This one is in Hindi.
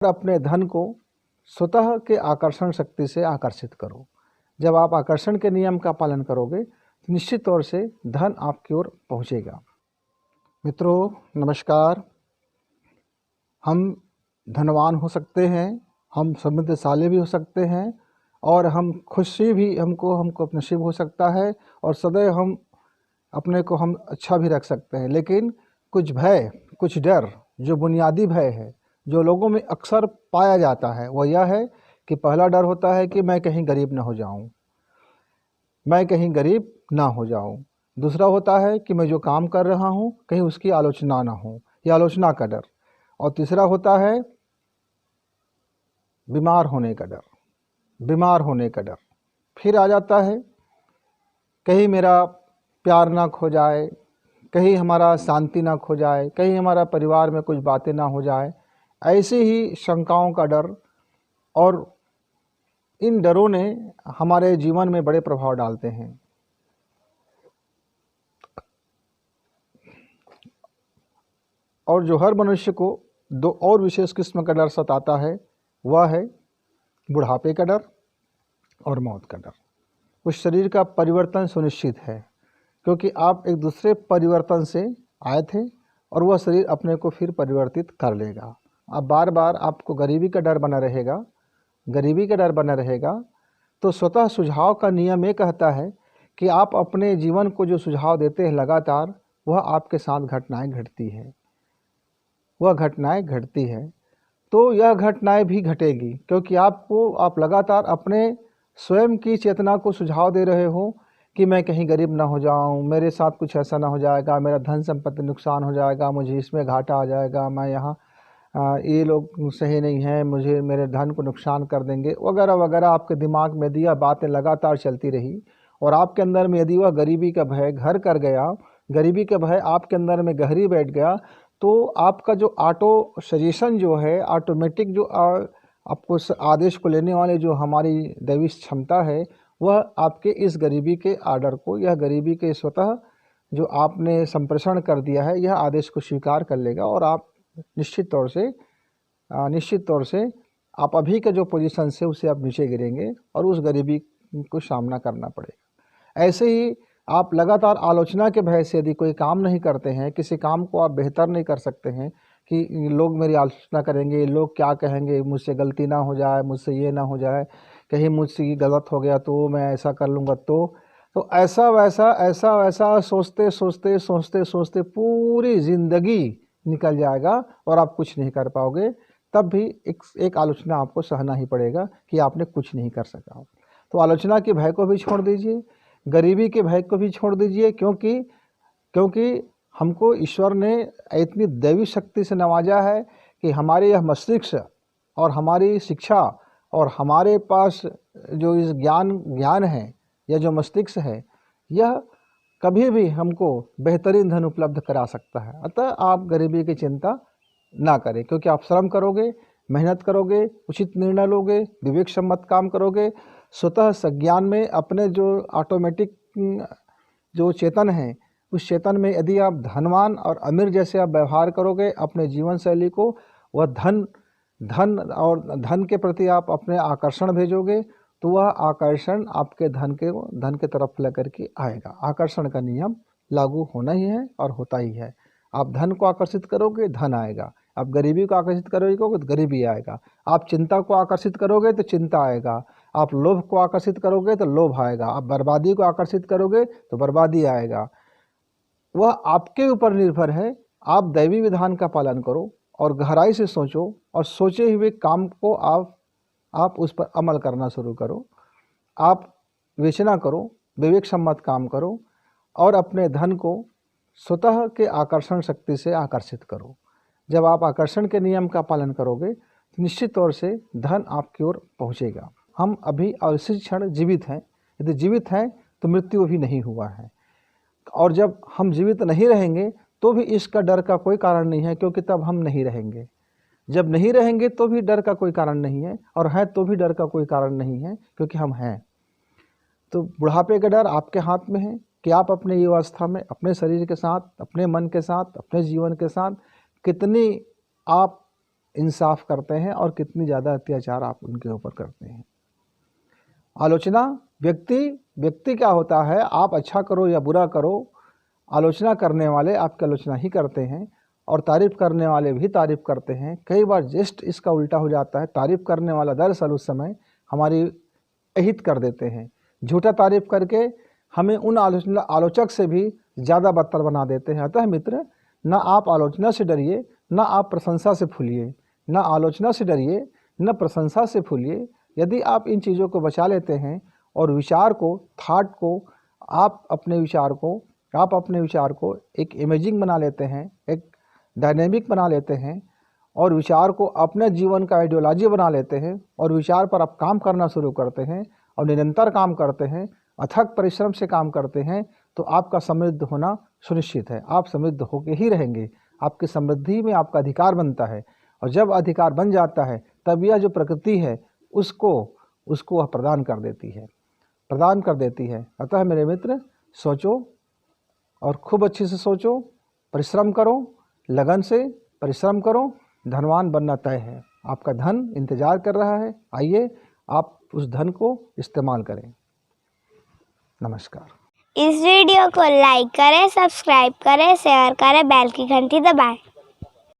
अपने धन को स्वतः के आकर्षण शक्ति से आकर्षित करो। जब आप आकर्षण के नियम का पालन करोगे तो निश्चित तौर से धन आपकी ओर पहुँचेगा। मित्रों नमस्कार। हम धनवान हो सकते हैं, हम समृद्धशाली भी हो सकते हैं और हम खुशी भी हमको नसीब हो सकता है और सदैव हम अपने को हम अच्छा भी रख सकते हैं। लेकिन कुछ भय, कुछ डर, जो बुनियादी भय है, जो लोगों में अक्सर पाया जाता है, वह यह है कि पहला डर होता है कि मैं कहीं गरीब ना हो जाऊं, मैं कहीं गरीब ना हो जाऊं। दूसरा होता है कि मैं जो काम कर रहा हूं कहीं उसकी आलोचना ना हो, या आलोचना का डर। और तीसरा होता है बीमार होने का डर, बीमार होने का डर। फिर आ जाता है कहीं मेरा प्यार ना खो जाए, कहीं हमारा शांति ना खो जाए, कहीं हमारा परिवार में कुछ बातें ना हो जाए, ऐसी ही शंकाओं का डर। और इन डरों ने हमारे जीवन में बड़े प्रभाव डालते हैं। और जो हर मनुष्य को दो और विशेष किस्म का डर सताता है, वह है बुढ़ापे का डर और मौत का डर। उस शरीर का परिवर्तन सुनिश्चित है, क्योंकि आप एक दूसरे परिवर्तन से आए थे और वह शरीर अपने को फिर परिवर्तित कर लेगा। अब बार बार आपको गरीबी का डर बना रहेगा, गरीबी का डर बना रहेगा। तो स्वतः सुझाव का नियम ये कहता है कि आप अपने जीवन को जो सुझाव देते हैं लगातार, वह आपके साथ घटनाएं घटती है, वह घटनाएं घटती है। तो यह घटनाएं भी घटेगी, क्योंकि आप लगातार अपने स्वयं की चेतना को सुझाव दे रहे हो कि मैं कहीं गरीब ना हो जाऊं, मेरे साथ कुछ ऐसा ना हो जाएगा, मेरा धन संपत्ति नुकसान हो जाएगा, मुझे इसमें घाटा आ जाएगा, मैं यहाँ ये लोग सही नहीं है, मुझे मेरे धन को नुकसान कर देंगे, वगैरह वगैरह। आपके दिमाग में यदि यह बातें लगातार चलती रही और आपके अंदर में यदि वह गरीबी का भय घर कर गया, गरीबी का भय आपके अंदर में गहरी बैठ गया, तो आपका जो ऑटो सजेशन जो है, ऑटोमेटिक जो आपको आदेश को लेने वाले जो हमारी दैवी क्षमता है, वह आपके इस गरीबी के आर्डर को, यह गरीबी के स्वतः जो आपने संप्रेषण कर दिया है, यह आदेश को स्वीकार कर लेगा और आप निश्चित तौर से आप अभी के जो पोजीशन से उसे आप नीचे गिरेंगे और उस गरीबी को सामना करना पड़ेगा। ऐसे ही आप लगातार आलोचना के भय से यदि कोई काम नहीं करते हैं, किसी काम को आप बेहतर नहीं कर सकते हैं कि लोग मेरी आलोचना करेंगे, लोग क्या कहेंगे, मुझसे गलती ना हो जाए, मुझसे ये ना हो जाए, कहीं मुझसे गलत हो गया तो मैं ऐसा कर लूँगा। तो ऐसा वैसा सोचते सोचते सोचते सोचते पूरी ज़िंदगी निकल जाएगा और आप कुछ नहीं कर पाओगे। तब भी एक आलोचना आपको सहना ही पड़ेगा कि आपने कुछ नहीं कर सका। तो आलोचना के भय को भी छोड़ दीजिए, गरीबी के भय को भी छोड़ दीजिए, क्योंकि हमको ईश्वर ने इतनी दैवी शक्ति से नवाजा है कि हमारे यह मस्तिष्क और हमारी शिक्षा और हमारे पास जो इस ज्ञान है, यह जो मस्तिष्क है, यह कभी भी हमको बेहतरीन धन उपलब्ध करा सकता है। अतः आप गरीबी की चिंता ना करें, क्योंकि आप श्रम करोगे, मेहनत करोगे, उचित निर्णय लोगे, विवेक सम्मत काम करोगे, स्वतः संज्ञान में अपने जो ऑटोमेटिक जो चेतन है, उस चेतन में यदि आप धनवान और अमीर जैसे आप व्यवहार करोगे अपने जीवन शैली को, वह धन के प्रति आप अपने आकर्षण भेजोगे, तो वह आकर्षण आपके धन के तरफ लेकर के आएगा। आकर्षण का नियम लागू होना ही है और होता ही है। आप धन को आकर्षित करोगे, धन आएगा। आप गरीबी को आकर्षित करोगे तो गरीबी आएगा। आप चिंता को आकर्षित करोगे तो चिंता आएगा। आप लोभ को आकर्षित करोगे तो लोभ आएगा। आप बर्बादी को आकर्षित करोगे तो बर्बादी आएगा। वह आपके ऊपर निर्भर है। आप दैवी विधान का पालन करो और गहराई से सोचो और सोचे हुए काम को आप उस पर अमल करना शुरू करो। आप विवेचना करो, विवेक सम्मत काम करो और अपने धन को स्वतः के आकर्षण शक्ति से आकर्षित करो। जब आप आकर्षण के नियम का पालन करोगे तो निश्चित तौर से धन आपकी ओर पहुँचेगा। हम अभी और इसी क्षण जीवित हैं। यदि जीवित हैं तो मृत्यु भी नहीं हुआ है, और जब हम जीवित नहीं रहेंगे तो भी इसका डर का कोई कारण नहीं है, क्योंकि तब हम नहीं रहेंगे। जब नहीं रहेंगे तो भी डर का कोई कारण नहीं है, और है तो भी डर का कोई कारण नहीं है, क्योंकि हम हैं। तो बुढ़ापे का डर आपके हाथ में है कि आप अपने युवावस्था में अपने शरीर के साथ, अपने मन के साथ, अपने जीवन के साथ कितनी आप इंसाफ करते हैं और कितनी ज़्यादा अत्याचार आप उनके ऊपर करते हैं। आलोचना व्यक्ति क्या होता है, आप अच्छा करो या बुरा करो, आलोचना करने वाले आपकी आलोचना ही करते हैं और तारीफ़ करने वाले भी तारीफ़ करते हैं। कई बार जस्ट इसका उल्टा हो जाता है, तारीफ़ करने वाला दरअसल उस समय हमारी अहित कर देते हैं, झूठा तारीफ़ करके हमें उन आलोचक से भी ज़्यादा बदतर बना देते हैं। अतः मित्र, न आप आलोचना से डरिए, न आप प्रशंसा से फूलिए। न आलोचना से डरिए, न प्रशंसा से फूलिए। यदि आप इन चीज़ों को बचा लेते हैं और विचार को, थॉट को, आप अपने विचार को एक इमेजिंग बना लेते हैं, एक डायनेमिक बना लेते हैं और विचार को अपने जीवन का आइडियोलॉजी बना लेते हैं और विचार पर आप काम करना शुरू करते हैं और निरंतर काम करते हैं, अथक परिश्रम से काम करते हैं, तो आपका समृद्ध होना सुनिश्चित है। आप समृद्ध होके ही रहेंगे। आपकी समृद्धि में आपका अधिकार बनता है और जब अधिकार बन जाता है तब यह जो प्रकृति है उसको वह प्रदान कर देती है। अतः मेरे मित्र, सोचो और खूब अच्छे से सोचो, परिश्रम करो, लगन से परिश्रम करो। धनवान बनना तय है, आपका धन इंतजार कर रहा है। आइए आप उस धन को इस्तेमाल करें। नमस्कार। इस वीडियो को लाइक करें, सब्सक्राइब करें, शेयर करें, बेल की घंटी दबाएं।